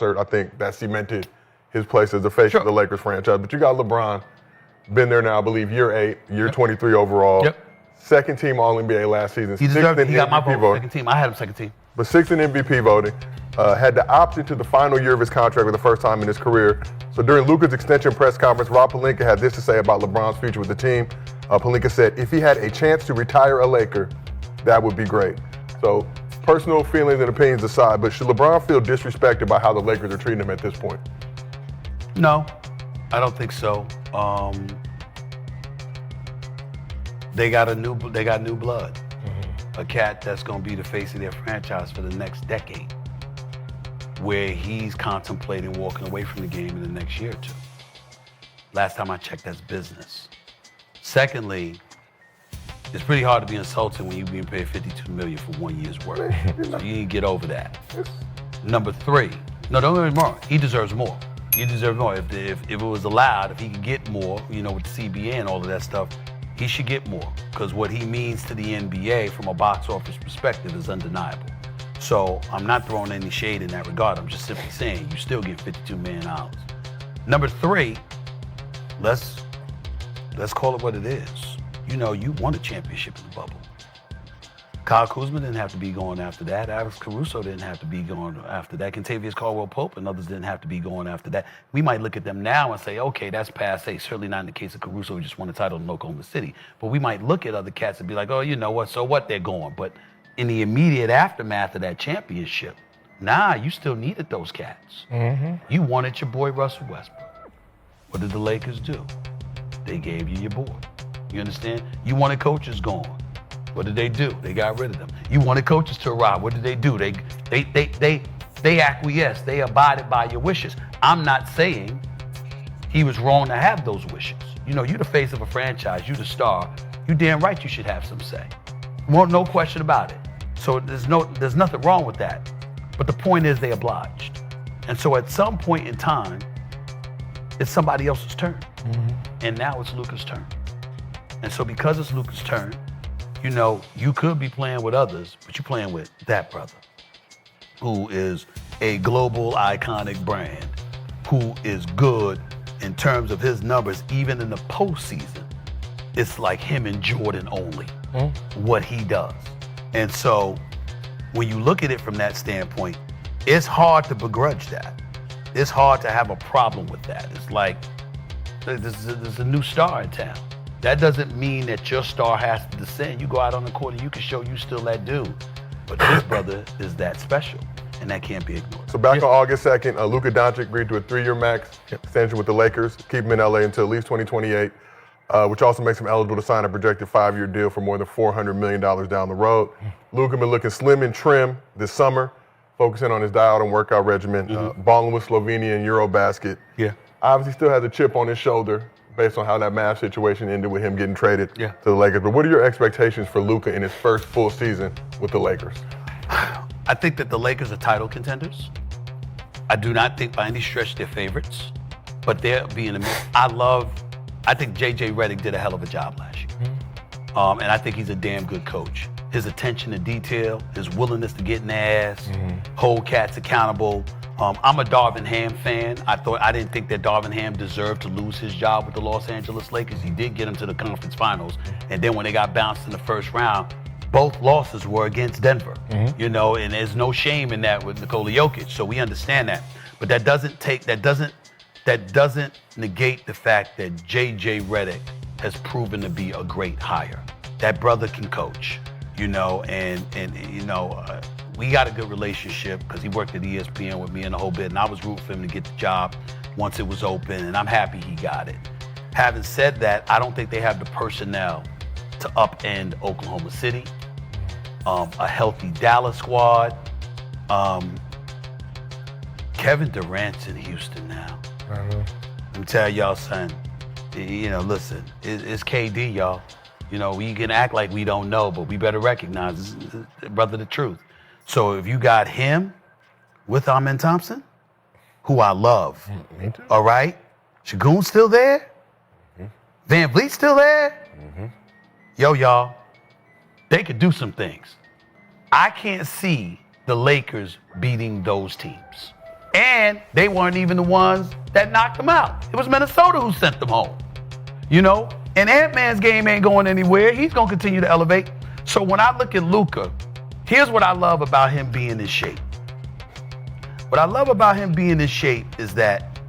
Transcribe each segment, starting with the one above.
I think that cemented his place as the face of the Lakers franchise. But you got LeBron, been there now, I believe, year 8, year 23 overall. Yep. Second team All-NBA last season. He deserved it. He got my vote second team. I had him second team. But 6th in MVP voting. Had the option to the final year of his contract for the first time in his career. So during Luka's extension press conference, Rob Pelinka had this to say about LeBron's future with the team. Pelinka said, if he had a chance to retire a Laker, that would be great. So personal feelings and opinions aside, but should LeBron feel disrespected by how the Lakers are treating him at this point? No, I don't think so. They got new blood. Mm-hmm. A cat that's going to be the face of their franchise for the next decade, where he's contemplating walking away from the game in the next year or two. Last time I checked, that's business. Secondly, it's pretty hard to be insulted when you're being paid $52 million for 1 year's work. So you need to get over that. Number 3, no, don't get me wrong, he deserves more. He deserves more. If it was allowed, if he could get more, with the CBA and all of that stuff, he should get more. Because what he means to the NBA from a box office perspective is undeniable. So I'm not throwing any shade in that regard. I'm just simply saying you still get $52 million. Number 3, let's call it what it is. You won a championship in the bubble. Kyle Kuzma didn't have to be going after that. Alex Caruso didn't have to be going after that. Kentavious Caldwell-Pope and others didn't have to be going after that. We might look at them now and say, okay, that's passé. Certainly not in the case of Caruso, who just won a title in Oklahoma City. But we might look at other cats and be like, oh, you know what, so what, they're going. But in the immediate aftermath of that championship, you still needed those cats. Mm-hmm. You wanted your boy Russell Westbrook. What did the Lakers do? They gave you your boy. You understand? You wanted coaches gone. What did they do? They got rid of them. You wanted coaches to arrive. What did they do? They acquiesced. They abided by your wishes. I'm not saying he was wrong to have those wishes. You're the face of a franchise. You're the star. You damn right you should have some say. No question about it. So there's nothing wrong with that. But the point is they obliged. And so at some point in time, it's somebody else's turn. Mm-hmm. And now it's Luka's turn. And so because it's Luka's turn, you could be playing with others, but you're playing with that brother, who is a global iconic brand, who is good in terms of his numbers, even in the postseason. It's like him and Jordan only, what he does. And so when you look at it from that standpoint, it's hard to begrudge that. It's hard to have a problem with that. It's like, there's a new star in town. That doesn't mean that your star has to descend. You go out on the court and you can show you still that dude. But his brother is that special, and that can't be ignored. So back on August 2nd, Luka Doncic agreed to a 3-year max extension with the Lakers, keep him in LA until at least 2028, which also makes him eligible to sign a projected 5-year deal for more than $400 million down the road. Luka been looking slim and trim this summer, focusing on his diet and workout regimen, balling with Slovenia in Eurobasket. Yeah. Obviously still has a chip on his shoulder based on how that Mavs situation ended with him getting traded to the Lakers. But what are your expectations for Luka in his first full season with the Lakers? I think that the Lakers are title contenders. I do not think by any stretch they're favorites, but they're being I think J.J. Redick did a hell of a job last year. And I think he's a damn good coach. His attention to detail, his willingness to get in the ass, hold cats accountable. I'm a Darvin Ham fan. I didn't think that Darvin Ham deserved to lose his job with the Los Angeles Lakers. He did get him to the conference finals. And then when they got bounced in the first round, both losses were against Denver. And there's no shame in that with Nikola Jokic. So we understand that. But that doesn't negate the fact that J.J. Redick has proven to be a great hire. That brother can coach, we got a good relationship because he worked at ESPN with me and the whole bit, and I was rooting for him to get the job once it was open, and I'm happy he got it. Having said that, I don't think they have the personnel to upend Oklahoma City, a healthy Dallas squad. Kevin Durant's in Houston now. I'm telling y'all, son, listen, it's KD, y'all. We can act like we don't know, but we better recognize this is brother the truth. So if you got him with Amen Thompson, who I love, Me too. all right? Shagoon's still there? Van Vliet's still there? Yo, y'all, they could do some things. I can't see the Lakers beating those teams. And they weren't even the ones that knocked them out. It was Minnesota who sent them home. You know? And Ant-Man's game ain't going anywhere. He's going to continue to elevate. So when I look at Luka, here's what I love about him being in shape. What I love about him being in shape is that,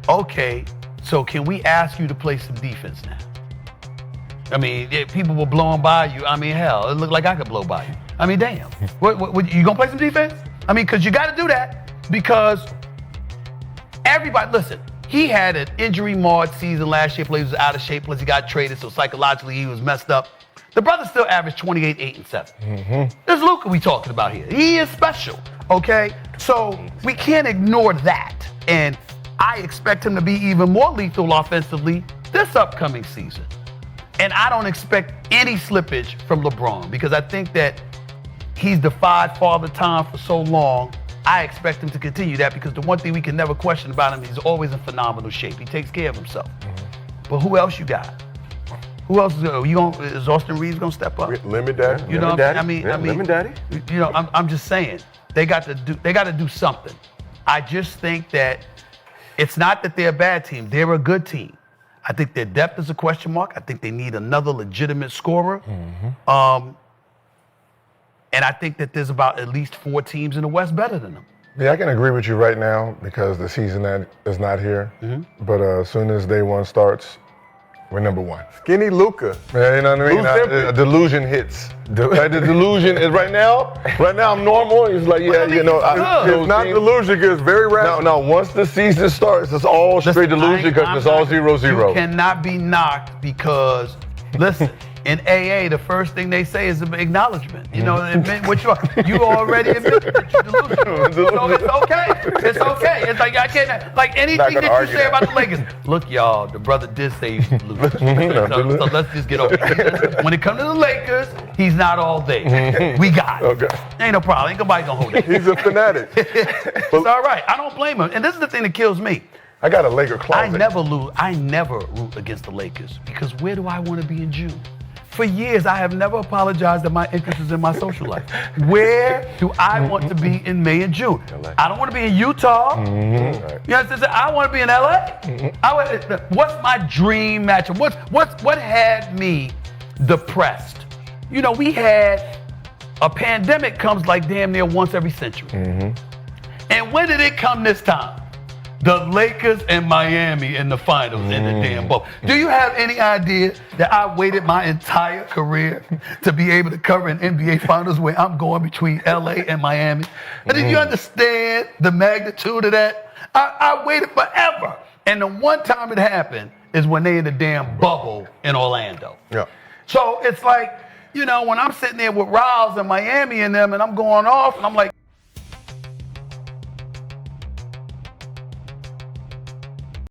okay, so can we ask you to play some defense now? I mean, people were blowing by you. I mean, hell, it looked like I could blow by you. I mean, damn. What, you gonna play some defense? I mean, because you got to do that because everybody, listen, he had an injury-marred season last year, plus he was out of shape, plus he got traded, so psychologically he was messed up. The brother still averaged 28, 8, and 7. Mm-hmm. There's Luka we talking about here. He is special, okay? So we can't ignore that. And I expect him to be even more lethal offensively this upcoming season. And I don't expect any slippage from LeBron because I think that he's defied Father Time for so long. I expect him to continue that because the one thing we can never question about him, he's always in phenomenal shape. He takes care of himself. Mm-hmm. But who else you got? Who else is Austin Reeves gonna step up? Lemon Daddy. You know, Daddy. I mean, Lemon Daddy. You know, I'm just saying they got to do something. I just think that it's not that they're a bad team; they're a good team. I think their depth is a question mark. I think they need another legitimate scorer. Mm-hmm. And I think that there's about at least 4 teams in the West better than them. Yeah, I can agree with you right now because the season is not here. Mm-hmm. But as soon as day one starts, we're number 1. Skinny Luka. Yeah, you know what I mean? A delusion hits. The delusion is right now I'm normal. It's like, yeah, you know. It's not delusion, it's very rational. No, once the season starts, it's all straight delusion because it's all 0-0. You cannot be knocked because, listen, in AA, the first thing they say is an acknowledgement. You know, admit what you already admitted that you're delusional. So it's okay. It's okay. It's like I can't, like anything that you say about the Lakers. Look, y'all, the brother did say he's delusional. So let's just get over it. When it comes to the Lakers, he's not all there. We got it. Okay. Ain't no problem. Ain't nobody gonna hold it. He's a fanatic. It's all right. I don't blame him. And this is the thing that kills me. I got a Laker closet. I never root against the Lakers because where do I want to be in June? For years, I have never apologized that my interest is in my social life. Where do I want to be in May and June? I don't want to be in Utah. Mm-hmm. You understand? I want to be in LA. Mm-hmm. What's my dream matchup? What had me depressed? You know, we had a pandemic comes like damn near once every century. Mm-hmm. And when did it come this time? The Lakers and Miami in the finals in the damn bubble. Do you have any idea that I waited my entire career to be able to cover an NBA finals where I'm going between LA and Miami? And did you understand the magnitude of that? I waited forever. And the one time it happened is when they in the damn bubble in Orlando. Yeah. So it's like, you know, when I'm sitting there with Riles and Miami and them and I'm going off and I'm like,